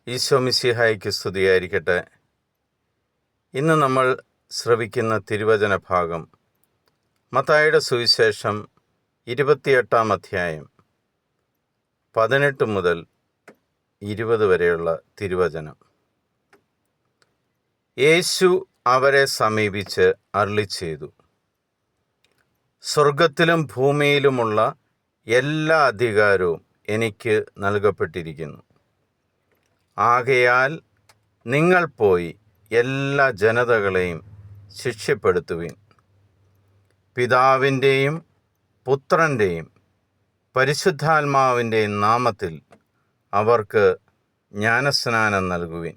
ഈശോ മിശിഹായ്ക്ക് സ്തുതിയായിരിക്കട്ടെ. ഇന്ന് നമ്മൾ ശ്രവിക്കുന്ന തിരുവചന ഭാഗം മത്തായിയുടെ സുവിശേഷം 28-ാം അധ്യായം 18 മുതൽ 20 വരെയുള്ള തിരുവചനം. യേശു അവരെ സമീപിച്ച് അരുളിച്ചെയ്തു, സ്വർഗത്തിലും ഭൂമിയിലുമുള്ള എല്ലാ അധികാരവും എനിക്ക് നൽകപ്പെട്ടിരിക്കുന്നു. ആകയാൽ നിങ്ങൾ പോയി എല്ലാ ജനതകളെയും ശിക്ഷപ്പെടുത്തുവിൻ. പിതാവിൻ്റെയും പുത്രൻ്റെയും പരിശുദ്ധാത്മാവിൻ്റെയും നാമത്തിൽ അവർക്ക് ജ്ഞാനസ്നാനം നൽകുവിൻ.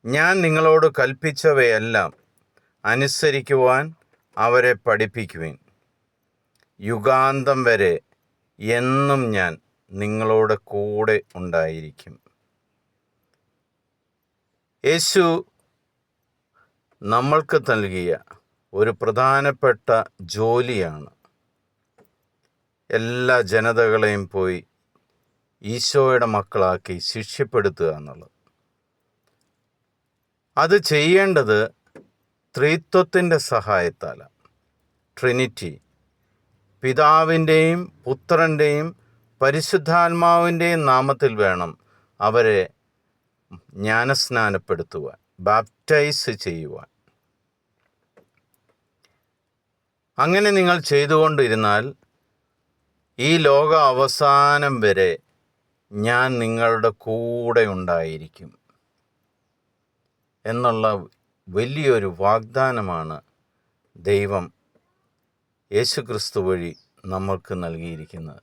ഞാൻ നിങ്ങളോട് കൽപ്പിച്ചവയെല്ലാം അനുസരിക്കുവാൻ അവരെ പഠിപ്പിക്കുവിൻ. യുഗാന്തം വരെ എന്നും ഞാൻ നിങ്ങളോട് കൂടെ ഉണ്ടായിരിക്കും. യേശു നമ്മൾക്ക് നൽകിയ ഒരു പ്രധാനപ്പെട്ട ജോലിയാണ് എല്ലാ ജനതകളെയും പോയി ഈശോയുടെ മക്കളാക്കി ശിക്ഷപ്പെടുത്തുക എന്നുള്ളത്. അത് ചെയ്യേണ്ടത് ത്രിത്വത്തിൻ്റെ സഹായത്താലാണ്. ട്രിനിറ്റി, പിതാവിൻ്റെയും പുത്രൻ്റെയും പരിശുദ്ധാത്മാവിൻ്റെയും നാമത്തിൽ വേണം അവരെ ജ്ഞാനസ്നാനപ്പെടുത്തുവാൻ, ബാപ്റ്റൈസ് ചെയ്യുവാൻ. അങ്ങനെ നിങ്ങൾ ചെയ്തുകൊണ്ടിരുന്നാൽ ഈ ലോക അവസാനം വരെ ഞാൻ നിങ്ങളുടെ കൂടെ ഉണ്ടായിരിക്കും എന്നുള്ള വലിയൊരു വാഗ്ദാനമാണ് ദൈവം യേശുക്രിസ്തു വഴി നമ്മൾക്ക് നൽകിയിരിക്കുന്നത്.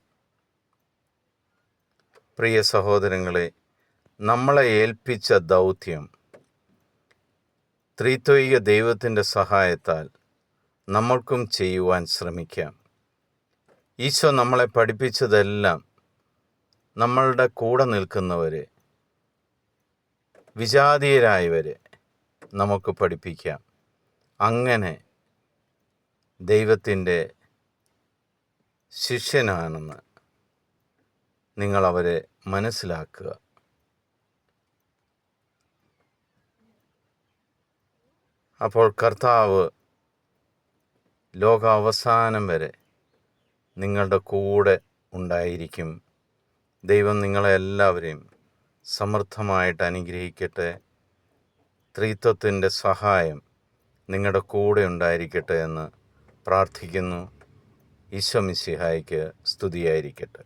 പ്രിയ സഹോദരങ്ങളെ, നമ്മളെ ഏൽപ്പിച്ച ദൗത്യം ത്രിത്വൈക ദൈവത്തിൻ്റെ സഹായത്താൽ നമ്മൾക്കും ചെയ്യുവാൻ ശ്രമിക്കാം. ഈശോ നമ്മളെ പഠിപ്പിച്ചതെല്ലാം നമ്മളുടെ കൂടെ നിൽക്കുന്നവരെ, വിജാതീയരായവരെ നമുക്ക് പഠിപ്പിക്കാം. അങ്ങനെ ദൈവത്തിൻ്റെ ശിഷ്യനാണെന്ന് നിങ്ങളവരെ മനസ്സിലാക്കുക. അപ്പോൾ കർത്താവ് ലോകാവസാനം വരെ നിങ്ങളുടെ കൂടെ ഉണ്ടായിരിക്കും. ദൈവം നിങ്ങളെ എല്ലാവരെയും സമൃദ്ധമായിട്ട് അനുഗ്രഹിക്കട്ടെ. ത്രിത്വത്തിൻ്റെ സഹായം നിങ്ങളുടെ കൂടെ ഉണ്ടായിരിക്കട്ടെ എന്ന് പ്രാർത്ഥിക്കുന്നു. ഈശോ മിശിഹായ്ക്ക് സ്തുതിയായിരിക്കട്ടെ.